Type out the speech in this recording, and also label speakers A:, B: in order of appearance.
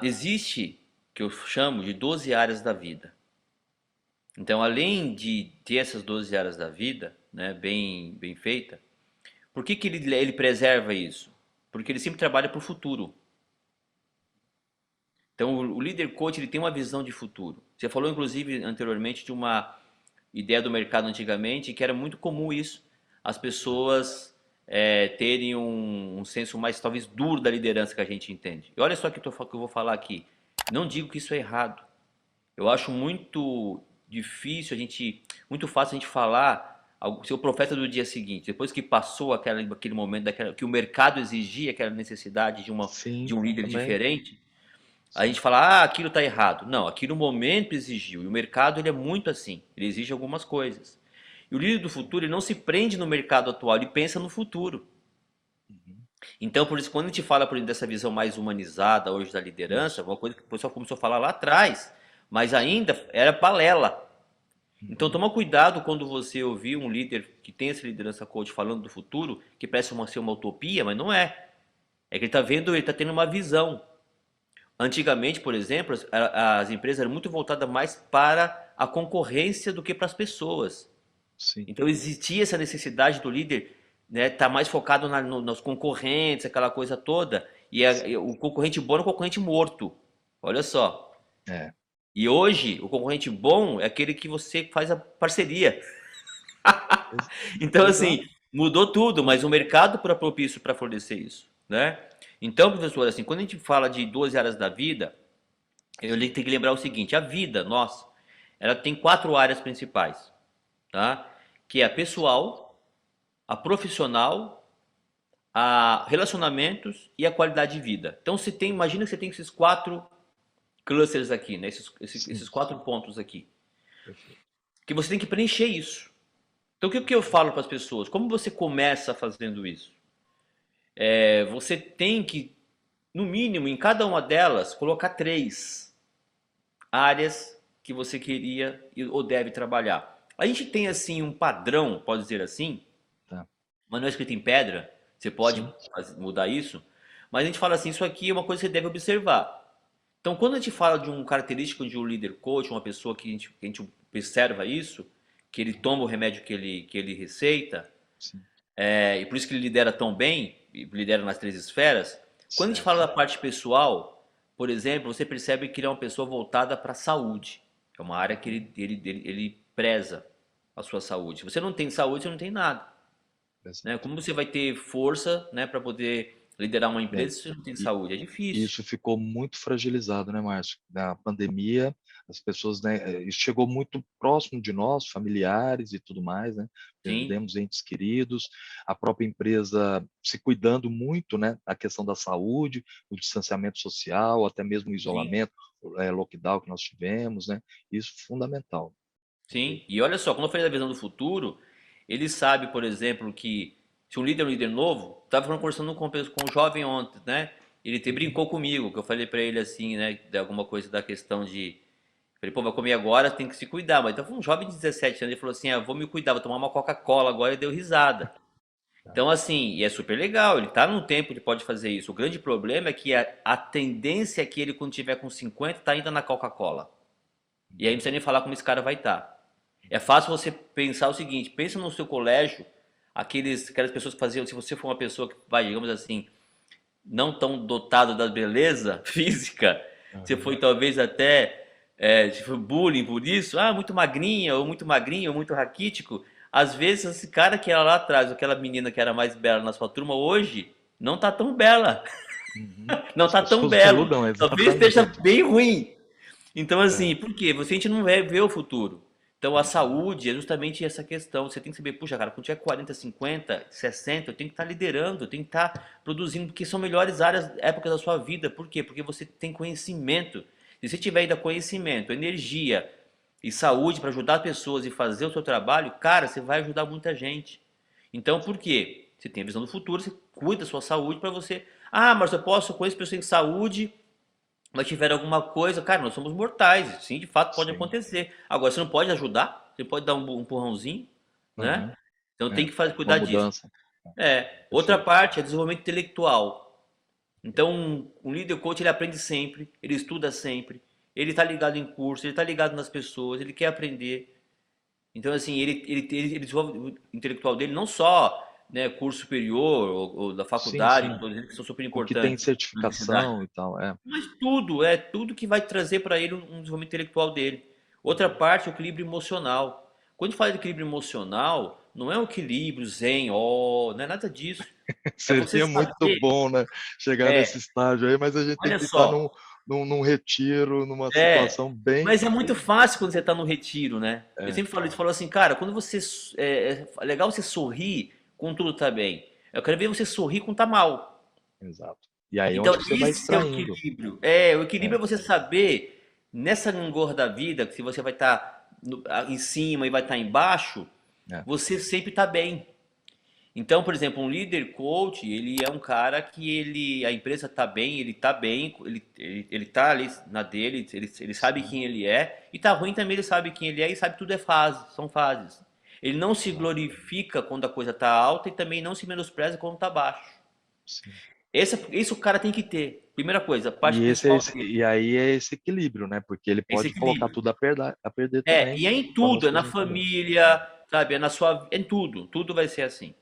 A: Existe, que eu chamo de 12 áreas da vida. Então, além de ter essas 12 áreas da vida, né, bem feita, por que que ele preserva isso? Porque ele sempre trabalha para o futuro. Então, o líder coach ele tem uma visão de futuro. Você falou, inclusive, anteriormente de uma ideia do mercado antigamente, que era muito comum isso, as pessoas terem um senso mais, talvez, duro da liderança que a gente entende. E olha só que eu vou falar aqui. Não digo que isso é errado. Eu acho muito difícil muito fácil a gente falar ser o profeta do dia seguinte, depois que passou aquele momento que o mercado exigia aquela necessidade de
B: Sim,
A: um líder
B: também.
A: diferente, a
B: Sim.
A: gente fala, aquilo está errado. Não, aquilo no momento exigiu. E o mercado ele é muito assim, ele exige algumas coisas. E o líder do futuro ele não se prende no mercado atual, ele pensa no futuro.
B: Uhum.
A: Então, por isso, quando a gente fala, por exemplo, dessa visão mais humanizada hoje da liderança,
B: Isso.
A: uma coisa que o pessoal começou a falar lá atrás, mas ainda era balela. Então,
B: Uhum.
A: toma cuidado quando você ouvir um líder que tem essa liderança coach falando do futuro, que parece ser uma utopia, mas não é. É que ele está vendo, ele está tendo uma visão. Antigamente, por exemplo, as empresas eram muito voltadas mais para a concorrência do que para as pessoas.
B: Sim.
A: Então existia essa necessidade do líder, né, estar mais focado nos concorrentes, aquela coisa toda. E o concorrente bom é o concorrente morto. Olha só.
B: É.
A: E hoje, o concorrente bom é aquele que você faz a parceria.
B: Ex-
A: Então,
B: Exato.
A: assim, mudou tudo, mas o mercado para propício para fornecer isso, né? Então, professor, assim, quando a gente fala de 12 áreas da vida, eu tenho que lembrar o seguinte: a vida, nossa, ela tem quatro áreas principais, tá? Que é a pessoal, a profissional, a relacionamentos e a qualidade de vida. Então, você tem, imagina que você tem esses quatro clusters aqui, né?
B: Sim.
A: Esses quatro pontos aqui,
B: Perfeito.
A: que você tem que preencher isso. Então, o que eu falo para as pessoas? Como você começa fazendo isso? Você tem que, no mínimo, em cada uma delas, colocar três áreas que você queria ou deve trabalhar. A gente tem assim um padrão, pode dizer assim,
B: Tá.
A: mas não é escrito em pedra, você pode
B: Sim.
A: mudar isso, mas a gente fala assim, isso aqui é uma coisa que você deve observar. Então, quando a gente fala de um característico de um líder coach, uma pessoa que a gente observa isso, que ele toma o remédio que ele receita,
B: Sim.
A: e por isso que ele lidera tão bem, e lidera nas três esferas. Quando a gente fala
B: Certo.
A: da parte pessoal, por exemplo, você percebe que ele é uma pessoa voltada para a saúde. É uma área que
B: Uhum.
A: ele preza a sua saúde. Se você não tem saúde, você não tem nada. Né?
B: Exato.
A: Como você vai ter força, né, para poder liderar uma
B: É.
A: empresa se você não tem
B: E
A: saúde? É difícil.
B: isso ficou muito fragilizado, né, Márcio? Na pandemia, as pessoas, né, isso chegou muito próximo de nós, familiares e tudo mais, né?
A: Sim,
B: Perdemos entes queridos, a própria empresa se cuidando muito, né, a questão da saúde, o distanciamento social, até mesmo o
A: sim,
B: isolamento, lockdown que nós tivemos, né? Isso fundamental.
A: sim. E olha só, quando eu falei da visão do futuro, ele sabe, por exemplo, que se um líder novo, estava conversando com um jovem ontem, né? Ele até
B: Uhum.
A: brincou comigo, que eu falei pra ele assim, né, de alguma coisa da questão de. Falei, pô, vai comer agora, tem que se cuidar. Mas então foi um jovem de 17 anos, ele falou assim: vou me cuidar, vou tomar uma Coca-Cola agora e deu risada.
B: Tá.
A: Então, assim, e é super legal, ele tá num tempo que pode fazer isso. O grande problema é que a tendência é que ele, quando tiver com 50, tá ainda na Coca-Cola. E aí não
B: Uhum.
A: precisa nem falar como esse cara vai estar. É fácil você pensar o seguinte, pensa no seu colégio, aquelas pessoas que faziam, se você for uma pessoa que vai, digamos assim, não tão dotado da beleza física, você foi
B: Aham.
A: talvez até se foi bullying por isso, muito magrinha, ou muito magrinho, ou muito raquítico. Às vezes esse cara que era lá atrás, aquela menina que era mais bela na sua turma, hoje não tá tão bela,
B: Uhum.
A: não
B: As
A: tá tão
B: pessoas
A: belo,
B: mudam,
A: talvez esteja
B: exatamente.
A: bem ruim. Então,
B: É.
A: assim, por quê? Você a gente não vê o futuro. Então, a
B: Uhum.
A: saúde é justamente essa questão. Você tem que saber, puxa, cara, quando tiver 40, 50, 60, eu tenho que estar liderando, eu tenho que estar produzindo, porque são melhores áreas, épocas da sua vida. Por quê? Porque você tem conhecimento. Se você tiver ainda conhecimento, energia e saúde para ajudar pessoas e fazer o seu trabalho, cara, você vai ajudar muita gente. Então, por quê? Você tem a visão do futuro, você cuida da sua saúde para você. Mas eu posso conhecer pessoas em saúde mas tiver alguma coisa, cara, nós somos mortais, sim, de fato pode
B: Sim.
A: acontecer. Agora, você não pode ajudar, você pode dar um empurrãozinho, né?
B: Aham.
A: Então tem
B: É.
A: que fazer,
B: Uma
A: cuidar disso.
B: mudança.
A: Outra
B: Perfeito.
A: parte é desenvolvimento intelectual, Então, um líder coach, ele aprende sempre, ele estuda sempre, ele está ligado em curso, ele está ligado nas pessoas, ele quer aprender. Então, assim, ele desenvolve o intelectual dele não só, né, curso superior ou da
B: Sim,
A: faculdade,
B: sim.
A: que são super
B: O que tem
A: importantes na universidade,
B: certificação e tal, é.
A: mas tudo, é tudo que vai trazer para ele um desenvolvimento intelectual dele. Outra parte é o equilíbrio emocional. Quando a gente fala de equilíbrio emocional, não é o equilíbrio zen, ó, não é nada disso. É você
B: Seria muito
A: saber,
B: bom, né, chegar nesse
A: é,
B: estágio aí, mas a gente tem
A: olha
B: que estar
A: só,
B: num retiro, numa
A: é,
B: situação bem
A: mas é muito fácil quando você está no retiro, né? Eu
B: é,
A: sempre falo isso, falo assim, cara, quando você é legal você sorrir quando tudo tá bem. Eu quero ver você sorrir quando tá mal.
B: exato. E aí é
A: Então,
B: onde que você vai
A: esse é o
B: extraindo.
A: equilíbrio. É, o
B: É,
A: equilíbrio é você saber nessa gangorra da vida, que se você vai estar em cima e vai estar embaixo,
B: é,
A: você sempre está bem. Então, por exemplo, um líder coach, ele é um cara que a empresa está bem, ele tá ali na dele, ele sabe
B: sim,
A: quem ele é, e tá ruim também, ele sabe quem ele é e sabe que tudo é fase, são fases. Ele não se
B: exato,
A: glorifica quando a coisa está alta e também não se menospreza quando está baixo.
B: sim.
A: Isso o cara tem que ter. Primeira coisa, a parte
B: E
A: pessoal dele,
B: e aí é esse equilíbrio, né, porque ele
A: esse
B: pode colocar
A: equilíbrio.
B: tudo a perder
A: É,
B: também
A: e é em
B: quando as
A: tudo, é na
B: coisas não estão bem. É,
A: família, sabe, é na sua, é em tudo, tudo vai ser assim.